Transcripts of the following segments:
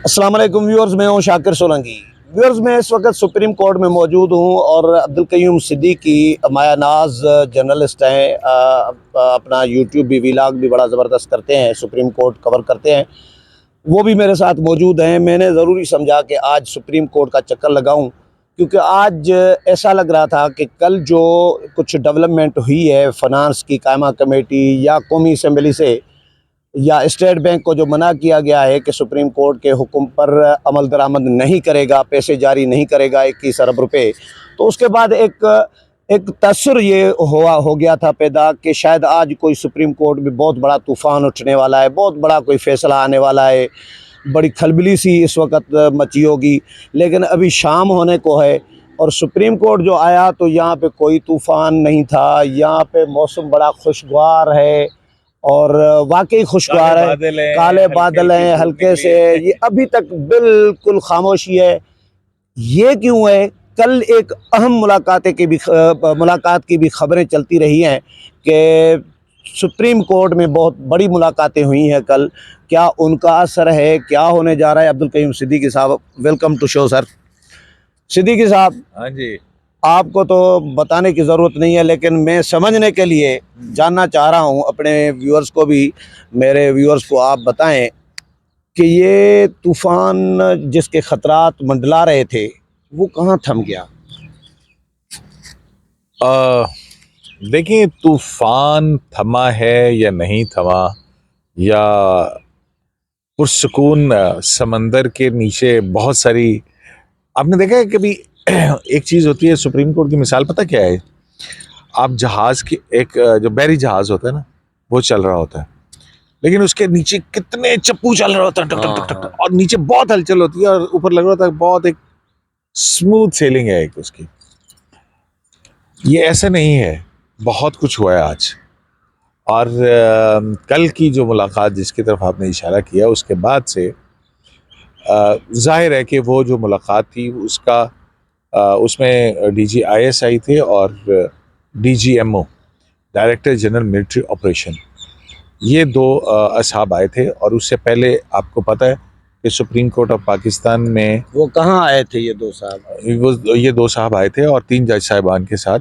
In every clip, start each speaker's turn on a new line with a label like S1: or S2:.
S1: अस्सलाम वालेकुम व्यूअर्स, मैं हूं शाकिर सोलंकी। व्यूअर्स, मैं इस वक्त सुप्रीम कोर्ट में मौजूद हूं और अब्दुल कयूम सिद्दीकी माया नाज जर्नलिस्ट हैं। अपना यूट्यूब भी व्लॉग भी बड़ा ज़बरदस्त करते हैं, सुप्रीम कोर्ट कवर करते हैं। वो भी मेरे साथ मौजूद हैं। मैंने ज़रूरी समझा कि आज सुप्रीम कोर्ट का चक्कर लगाऊं, क्योंकि आज ऐसा लग रहा था कि कल जो कुछ डेवलपमेंट हुई है फ़ाइनेंस की कायमा कमेटी या कौमी असम्बली से या स्टेट बैंक को जो मना किया गया है कि सुप्रीम कोर्ट के हुक्म पर अमल दरामद नहीं करेगा, पैसे जारी नहीं करेगा 21 अरब रुपए, तो उसके बाद एक तसर ये हो गया था पैदा कि शायद आज कोई सुप्रीम कोर्ट में बहुत बड़ा तूफ़ान उठने वाला है, बहुत बड़ा कोई फ़ैसला आने वाला है। बड़ी खलबली सी इस वक्त मची होगी, लेकिन अभी शाम होने को है और सुप्रीम कोर्ट जो आया तो यहाँ पे कोई तूफ़ान नहीं था। यहाँ पे मौसम बड़ा खुशगवार है और वाकई खुशगवार है। काले बादल हैं हल्के से, ये अभी तक बिल्कुल खामोशी है। ये क्यों है? कल एक अहम मुलाकात की भी खबरें चलती रही हैं कि सुप्रीम कोर्ट में बहुत बड़ी मुलाकातें हुई हैं कल। क्या उनका असर है? क्या होने जा रहा है? अब्दुल कयूम सिद्दीकी साहब, welcome to show sir. Siddiqui साहब,
S2: हाँ जी।
S1: आपको तो बताने की ज़रूरत नहीं है, लेकिन मैं समझने के लिए जानना चाह रहा हूँ, अपने व्यूअर्स को भी, मेरे व्यूअर्स को आप बताएं कि ये तूफ़ान जिसके ख़तरात मंडला रहे थे वो कहाँ थम गया?
S2: देखिए, तूफान थमा है या नहीं थमा, या पुरसुकून समंदर के नीचे बहुत सारी, आपने देखा है कभी? एक चीज होती है, सुप्रीम कोर्ट की मिसाल पता क्या है? आप जहाज की एक जो बहरी जहाज होता है ना, वो चल रहा होता है, लेकिन उसके नीचे कितने चप्पू चल रहा होता है, टक टक टक टक टक, और नीचे बहुत हलचल होती है और ऊपर लग रहा होता है बहुत एक स्मूथ सेलिंग है एक उसकी। ये ऐसा नहीं है, बहुत कुछ हुआ है आज। और कल की जो मुलाकात जिसकी तरफ आपने इशारा किया, उसके बाद से जाहिर है कि वो जो मुलाकात थी उसका उसमें DGIS आई थे और DGMO, director general military operation, ये दो असहाब आए थे। और उससे पहले आपको पता है कि सुप्रीम कोर्ट ऑफ पाकिस्तान में
S1: वो कहाँ आए थे ये दो साहब?
S2: ये दो साहब आए थे और 3 जज साहिबान के साथ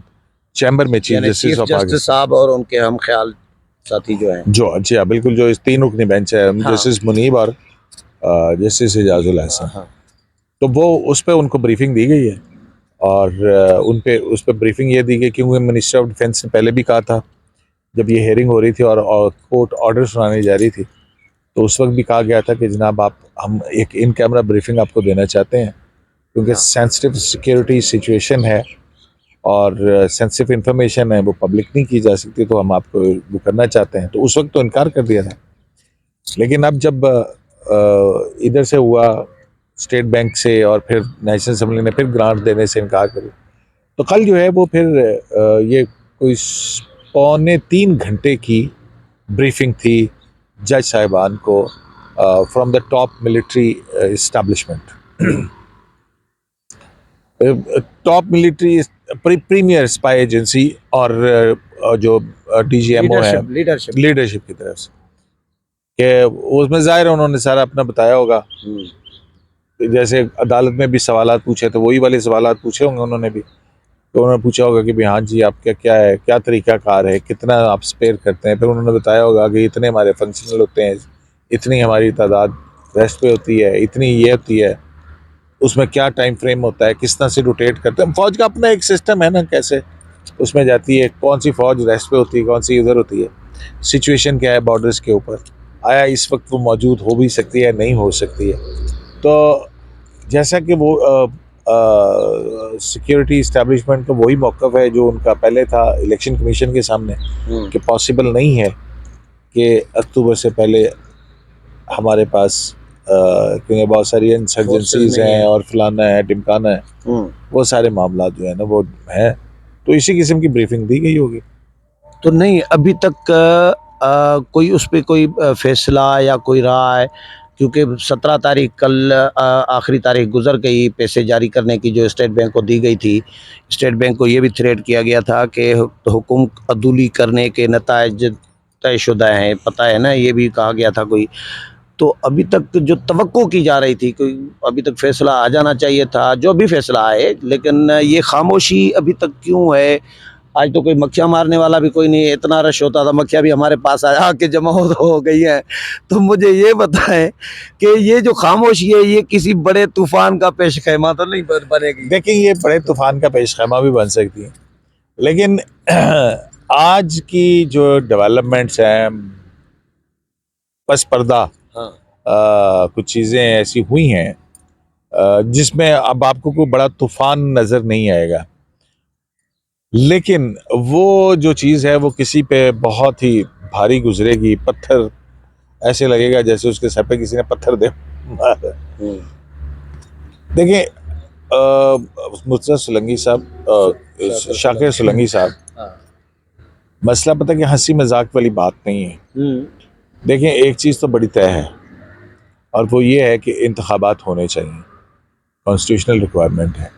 S2: चैम्बर में, चीफ जस्टिस ऑफ पाकिस्तान
S1: साहब और उनके हम ख्याल साथी जो हैं।
S2: जो, जी हाँ, बिल्कुल, जो इस 3 रुकनी बेंच है,
S1: हाँ।
S2: जस्टिस मुनीब और जस्टिस एजाजुल हसन।
S1: हाँ।
S2: तो वो उस पर उनको ब्रीफिंग दी गई है और उस पर ब्रीफिंग ये दी गई क्योंकि मिनिस्टर ऑफ डिफेंस ने पहले भी कहा था, जब ये हेयरिंग हो रही थी और कोर्ट ऑर्डर सुनाने जा रही थी, तो उस वक्त भी कहा गया था कि जनाब हम एक इन कैमरा ब्रीफिंग आपको देना चाहते हैं क्योंकि सेंसिटिव सिक्योरिटी सिचुएशन है और सेंसिटिव इंफॉर्मेशन है, वो पब्लिक नहीं की जा सकती, तो हम आपको वो करना चाहते हैं। तो उस वक्त तो इनकार कर दिया था, लेकिन अब जब इधर से हुआ, स्टेट बैंक से और फिर नेशनल असेंबली ने फिर ग्रांट देने से इनकार करी, तो कल जो है वो फिर ये कोई 2.25 घंटे की ब्रीफिंग थी जज साहिबान को from the top military establishment, top military premier spy agency और जो DGMO है लीडरशिप की तरफ से, कि उसमें जाहिर है उन्होंने सारा अपना बताया होगा। जैसे अदालत में भी सवालात पूछे तो वही वाले सवालात पूछे होंगे उन्होंने भी, तो उन्होंने पूछा होगा कि भाई हाँ जी, आपका क्या है, क्या तरीका कार है, कितना आप स्पेयर करते हैं, फिर उन्होंने बताया होगा कि इतने हमारे फंक्शनल होते हैं, इतनी हमारी तादाद रेस्ट पे होती है, इतनी ये होती है, उसमें क्या टाइम फ्रेम होता है, किस तरह से रोटेट करते हैं। फौज का अपना एक सिस्टम है ना, कैसे उसमें जाती है, कौन सी फौज रेस्ट पे होती है, कौन सी उधर होती है, सिचुएशन क्या है बॉर्डर्स के ऊपर, आया इस वक्त वो मौजूद हो भी सकती है, नहीं हो सकती है। तो जैसा कि वो सिक्योरिटी इस्टेब्लिशमेंट का वही मौक़िफ़ है जो उनका पहले था इलेक्शन कमीशन के सामने, कि पॉसिबल नहीं है कि अक्टूबर से पहले हमारे पास क्योंकि बहुत सारी इंसर्जेंसीज हैं और फलाना है टिमकाना है, वो सारे मामला जो है ना वो है, तो इसी किस्म की ब्रीफिंग दी गई होगी।
S1: तो नहीं, अभी तक कोई उस पर कोई फैसला या कोई राय, क्योंकि 17 तारीख कल आखिरी तारीख गुजर गई पैसे जारी करने की जो स्टेट बैंक को दी गई थी। स्टेट बैंक को ये भी थ्रेट किया गया था कि हुक्म अदूली करने के नताइज तयशुदा हैं, पता है ना, ये भी कहा गया था कोई। तो अभी तक जो तवक्को की जा रही थी, कोई अभी तक फैसला आ जाना चाहिए था, जो भी फैसला आए, लेकिन ये खामोशी अभी तक क्यों है? आज तो कोई मक्खियाँ मारने वाला भी कोई नहीं है, इतना रश होता था, मक्खियाँ भी हमारे पास आके जमा हो गई हैं। तो मुझे ये बताएं कि ये जो खामोशी है, ये किसी बड़े तूफान का पेश खैमा तो नहीं बनेगी?
S2: देखिए, ये बड़े तूफान का पेशखैमा भी बन सकती है, लेकिन आज की जो डेवलपमेंट्स हैं, पस पर्दा
S1: हाँ।
S2: कुछ चीज़ें ऐसी हुई हैं जिसमें अब आपको कोई बड़ा तूफान नज़र नहीं आएगा, लेकिन वो जो चीज़ है वो किसी पे बहुत ही भारी गुजरेगी। पत्थर ऐसे लगेगा जैसे उसके सर पे किसी ने पत्थर दे मारा। देखिए, मुर्तज़ा सोलंकी साहब, शाकिर सोलंकी साहब,
S1: हाँ।
S2: मसला पता है कि हंसी मजाक वाली बात नहीं है। देखिए, एक चीज़ तो बड़ी तय है, और वो ये है कि इंतखाबात होने चाहिए, कॉन्स्टिट्यूशनल रिक्वायरमेंट है।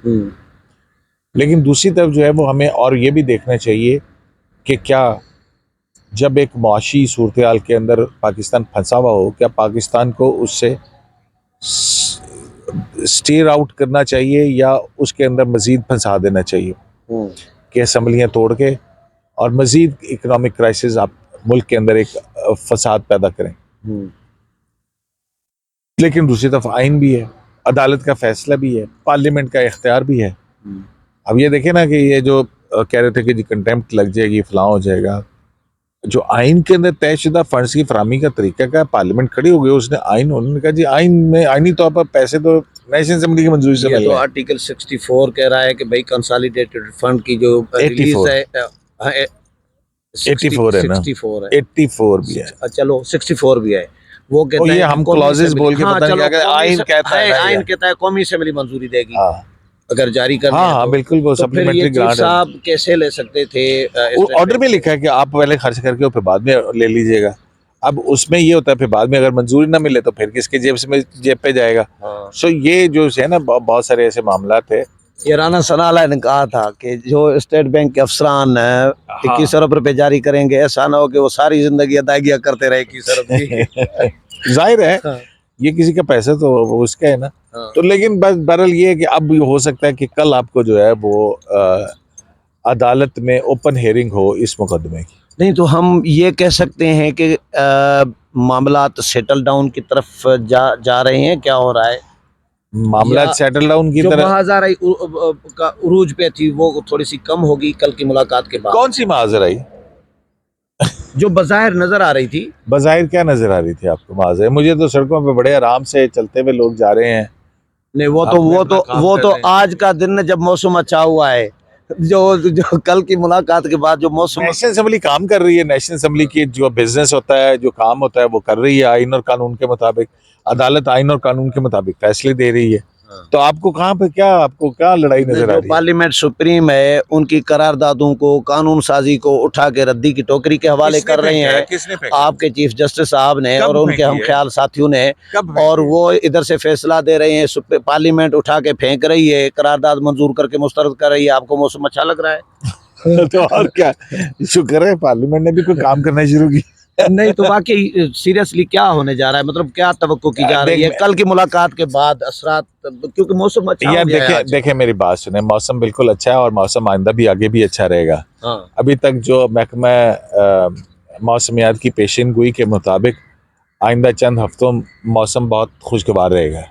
S2: लेकिन दूसरी तरफ जो है वो हमें और ये भी देखना चाहिए कि क्या जब एक मुआशी सूरत हाल के अंदर पाकिस्तान फंसा हुआ हो, क्या पाकिस्तान को उससे स्टीयर आउट करना चाहिए या उसके अंदर मज़ीद फंसा देना चाहिए कि असम्बलियाँ तोड़ के और मज़ीद इकनॉमिक क्राइसिस आप मुल्क के अंदर एक फसाद पैदा करें। लेकिन दूसरी तरफ आइन भी है, अदालत का फैसला भी है, पार्लियामेंट का इख्तियार भी है। अब ये देखें ना कि ये जो कह रहे थे कि जी कंटेम्प्ट लग जाएगी, फलां हो जाएगा, जो आइन के अंदर तयशुदा फंड्स की फराहमी का तरीका का पार्लियामेंट खड़ी हो गई, उसने आइन, उन्होंने कहा जी आइन में आइनी तौर पर पैसे तो नेशनल असेंबली की मंजूरी से मिल
S1: तो
S2: रहे हैं।
S1: आर्टिकल 64 कह रहा है कि भाई कंसोलिडेटेड फंड की जो रिलीज
S2: 84
S1: है
S2: 84 है ना,
S1: 64 है।
S2: 84 भी है।
S1: चलो 64 भी है, वो कहता
S2: ये
S1: है
S2: हम क्लॉजेस बोल के पता नहीं क्या कहते हैं, आइन कहता है ना
S1: आइन
S2: ये।
S1: कहता है कौमी असेंबली मंजूरी देगी
S2: हाँ
S1: अगर जारी कर
S2: हाँ
S1: दिया
S2: हाँ,
S1: तो।
S2: बिल्कुल, वो
S1: तो फिर ये
S2: सप्लीमेंट्री
S1: चीफ
S2: ग्रांट है।
S1: साहब कैसे ले सकते थे?
S2: ऑर्डर में लिखा है कि आप पहले खर्च करके और फिर बाद में ले लीजिएगा। अब उसमें ये होता है फिर बाद में अगर मंजूरी ना मिले तो फिर किसके जेब पे जाएगा। सो ये जो है ना, बहुत सारे ऐसे मामला थे।
S1: ये राना सनाला ने कहा था कि जो स्टेट बैंक के अफसरान 21 अरब रुपए जारी करेंगे, ऐसा ना हो कि वो सारी जिंदगी अदायगियां करते रहे 21 अरब की।
S2: जाहिर है ये किसी का पैसा तो वो उसका है ना। तो लेकिन बस बहरहाल ये है कि अब हो सकता है कि कल आपको जो है वो अदालत में ओपन हेयरिंग हो इस मुकदमे की।
S1: नहीं तो हम ये कह सकते हैं कि मामलात सेटल डाउन की तरफ जा रहे हैं, क्या हो रहा है?
S2: मामला
S1: या
S2: सेटल डाउन की
S1: जो
S2: तरह।
S1: महाजराई का उरूज पे थी वो थोड़ी सी कम होगी कल की मुलाकात के बाद?
S2: कौन सी महाजराई?
S1: जो बज़ाहिर नजर आ रही थी।
S2: बज़ाहिर क्या नजर आ रही थी आपको महाजराई? मुझे तो सड़कों पे बड़े आराम से चलते हुए लोग जा रहे हैं।
S1: नहीं, वो तो आज का दिन है जब मौसम अच्छा हुआ है। जो कल की मुलाकात के बाद जो मौसम,
S2: नेशनल असेंबली काम कर रही है, नेशनल असेंबली की जो बिजनेस होता है, जो काम होता है वो कर रही है आइन और कानून के मुताबिक। अदालत आइन और कानून के मुताबिक फैसले दे रही है। तो आपको कहाँ पे क्या, आपको क्या लड़ाई नजर आ रही है?
S1: पार्लियामेंट सुप्रीम है, उनकी करारदादों को, कानून साजी को उठा के रद्दी की टोकरी के हवाले कर रहे हैं।
S2: किसने फेंका?
S1: आपके चीफ जस्टिस साहब ने और उनके हम ख्याल साथियों ने, और वो इधर से फैसला दे रहे हैं, पार्लियामेंट उठा के फेंक रही है, करारदाद मंजूर करके मुस्तरद कर रही है। आपको मौसम अच्छा लग रहा है?
S2: तो और क्या, शुक्र है पार्लियामेंट ने भी कोई काम करना शुरू की।
S1: नहीं तो वाकई सीरियसली क्या होने जा रहा है, मतलब क्या तवक्को की जा रही है कल की मुलाकात के बाद असरात, क्योंकि मौसम अच्छा
S2: यार
S1: हो गया है आज।
S2: देखे मेरी बात सुने, मौसम बिल्कुल अच्छा है और मौसम आइंदा भी आगे भी अच्छा रहेगा। अभी तक जो महकमा मौसमियात की पेशन गोई के मुताबिक आइंदा चंद हफ्तों मौसम बहुत खुशगवार रहेगा।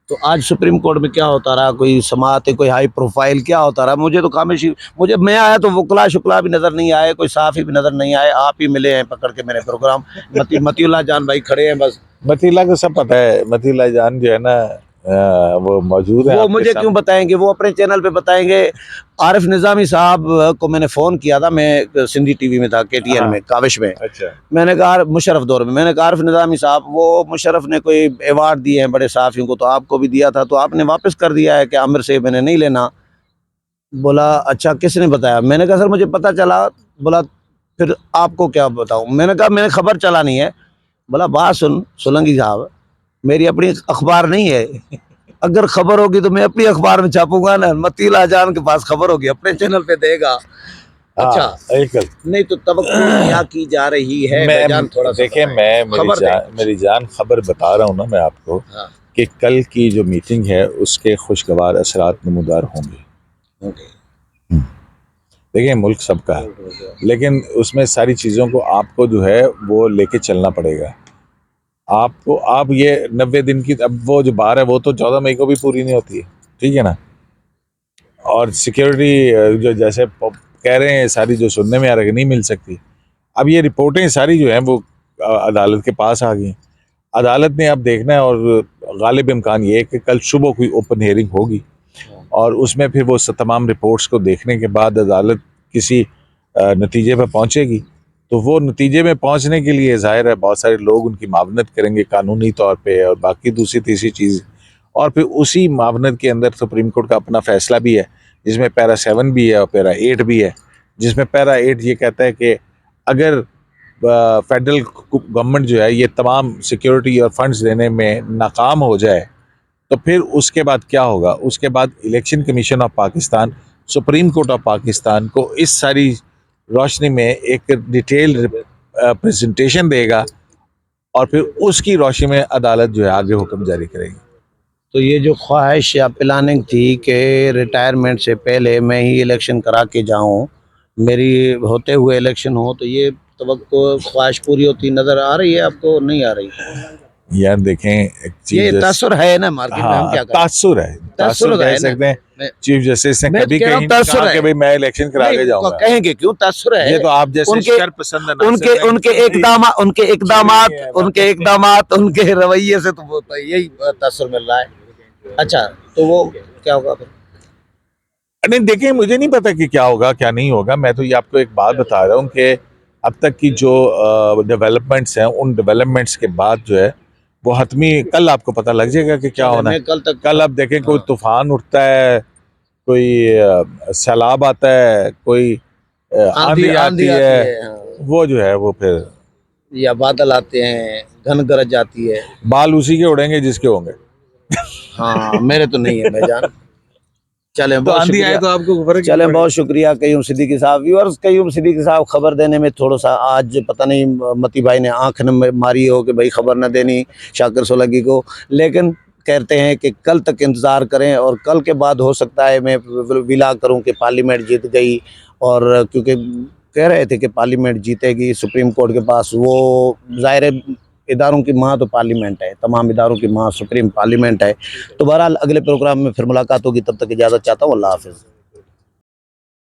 S1: तो आज सुप्रीम कोर्ट में क्या होता रहा? कोई समाअत, कोई हाई प्रोफाइल क्या होता रहा? मुझे तो खामोशी, मैं आया तो वकला शुक्ला भी नजर नहीं आए, कोई साफी भी नजर नहीं आए, आप ही मिले हैं पकड़ के मेरे प्रोग्राम। मतीउल्लाह जान भाई खड़े हैं बस।
S2: मतीला को सब पता है, मतीला जान जो है ना वो मौजूद है।
S1: वो मुझे क्यों बताएंगे? वो अपने चैनल पे बताएंगे। आरिफ निज़ामी साहब को मैंने फ़ोन किया था, मैं सिंधी टीवी में था, KTN में, काविश में।
S2: अच्छा।
S1: मैंने कहा मुशर्रफ दौर में, मैंने कहा आरिफ निज़ामी साहब, वो मुशर्रफ ने कोई अवार्ड दिए हैं बड़े सहाफ़ियों को, तो आपको भी दिया था, तो आपने वापस कर दिया है कि आमिर से मैंने नहीं लेना। बोला अच्छा किसने बताया? मैंने कहा सर मुझे पता चला। बोला फिर आपको क्या बताऊँ? मैंने कहा मैंने खबर चला नहीं है। बोला बात सुन सोलंकी साहब, मेरी अपनी अखबार नहीं है, अगर खबर होगी तो मैं अपनी अखबार में छापूंगा ना। मतीला जान के पास खबर होगी अपने चैनल पे देगा। अच्छा
S2: बिल्कुल।
S1: नहीं तो तवक्को क्या की जा रही है भाईजान, थोड़ा सा
S2: देखिए,
S1: बताएं।
S2: मैं
S1: खबर दें।
S2: मेरी जान खबर बता रहा हूँ ना मैं आपको
S1: हाँ
S2: कि कल की जो मीटिंग है उसके खुशगवार असरात नमूदार होंगे।
S1: ओके।
S2: देखिए, मुल्क सबका है, लेकिन उसमें सारी चीज़ों को आपको जो है वो लेके चलना पड़ेगा। आपको आप ये 90 दिन की, अब वो जो बार है वो तो 14 मई को भी पूरी नहीं होती है, ठीक है ना। और सिक्योरिटी जो जैसे कह रहे हैं सारी, जो सुनने में आ रहा है कि नहीं मिल सकती, अब ये रिपोर्टें सारी जो हैं वो अदालत के पास आ गई। अदालत ने अब देखना है, और गालिब इम्कान ये है कि कल सुबह कोई ओपन हियरिंग होगी, और उसमें फिर वो तमाम रिपोर्ट्स को देखने के बाद अदालत किसी नतीजे पर पहुंचेगी। तो वो नतीजे में पहुंचने के लिए जाहिर है बहुत सारे लोग उनकी मावनत करेंगे कानूनी तौर पे, और बाकी दूसरी तीसरी चीज़। और फिर उसी मावनत के अंदर सुप्रीम कोर्ट का अपना फैसला भी है, जिसमें पैरा 7 भी है और पैरा 8 भी है। जिसमें पैरा 8 ये कहता है कि अगर फेडरल गवर्नमेंट जो है ये तमाम सिक्योरिटी और फंड्स देने में नाकाम हो जाए, तो फिर उसके बाद क्या होगा। उसके बाद election commission of Pakistan, supreme court of Pakistan को इस सारी रोशनी में एक डिटेल प्रेजेंटेशन देगा, और फिर उसकी रोशनी में अदालत जो है आगे हुक्म जारी करेगी।
S1: तो ये जो ख्वाहिश या प्लानिंग थी कि रिटायरमेंट से पहले मैं ही इलेक्शन करा के जाऊं, मेरी होते हुए इलेक्शन हो, तो ये तवक्को ख्वाहिश पूरी होती नज़र आ रही है आपको, नहीं आ रही?
S2: यार देखें, एक
S1: ये
S2: चीफ जस्ट,
S1: तासुर है ना मार्केट में, हम
S2: हाँ
S1: क्या करें।
S2: तासुर है, तासुर
S1: तासुर
S2: कह
S1: है ना।
S2: सकते हैं।
S1: मैं
S2: चीफ जस्टिस ने
S1: मैं
S2: कभी
S1: कह रहा हूँ
S2: कहीं नहीं
S1: तासुर
S2: कहा कि
S1: है।
S2: भाई मैं इलेक्शन करा
S1: नहीं
S2: के जाऊंगा।
S1: कहेंगे क्यों, तासुर है।
S2: ये तो आप जैसे
S1: उनके
S2: शर पसंद नासिर
S1: उनके
S2: हैं,
S1: उनके
S2: नहीं,
S1: इकदाम उनके इकदामात
S2: नहीं है,
S1: उनके इकदामात उनके रवैये से तो वो यही तासुर मिल रहा है। अच्छा तो वो क्या होगा फिर?
S2: नहीं देखिए, मुझे नहीं पता कि क्या होगा क्या नहीं होगा। मैं तो ये आपको एक बात बता रहा हूँ कि अब तक की जो डेवलपमेंट्स हैं, उन डेवलपमेंट्स के बाद जो है वो हतमी कल आपको पता लग जाएगा कि क्या
S1: चले
S2: होना है।
S1: मैं कल तक।
S2: कल आप देखें, कोई
S1: हाँ
S2: तूफान उठता है, कोई सैलाब आता है, कोई
S1: आंधी
S2: आंधी
S1: आंधी
S2: आती
S1: आती
S2: है,
S1: है, हाँ।
S2: वो जो है वो फिर
S1: या बादल आते हैं, घन गरज आती है।
S2: बाल उसी के उड़ेंगे जिसके होंगे।
S1: हाँ मेरे तो नहीं है भाईजान। चलें
S2: तो
S1: बहुत
S2: आंधी आए
S1: शुक्रिया।
S2: तो आपको फर्क नहीं
S1: चलें
S2: पड़ेगा।
S1: बहुत शुक्रिया कयूम सिद्दीकी साहब। व्यूअर्स, कयूम सिद्दीकी साहब खबर देने में थोड़ा सा आज पता नहीं मती भाई ने आंख न मारी हो कि भाई खबर न देनी शाकिर सोलंकी को, लेकिन कहते हैं कि कल तक इंतज़ार करें, और कल के बाद हो सकता है मैं विला करूं कि पार्लियामेंट जीत गई। और क्योंकि कह रहे थे कि पार्लियामेंट जीतेगी, सुप्रीम कोर्ट के पास वो ज़ाहिर है इदारों की माँ तो पार्लियामेंट है, तमाम इदारों की माँ सुप्रीम पार्लियामेंट है। तो बहरहाल अगले प्रोग्राम में फिर मुलाकात होगी, तब तक इजाज़त चाहता हूँ। अल्लाह हाफ़िज़।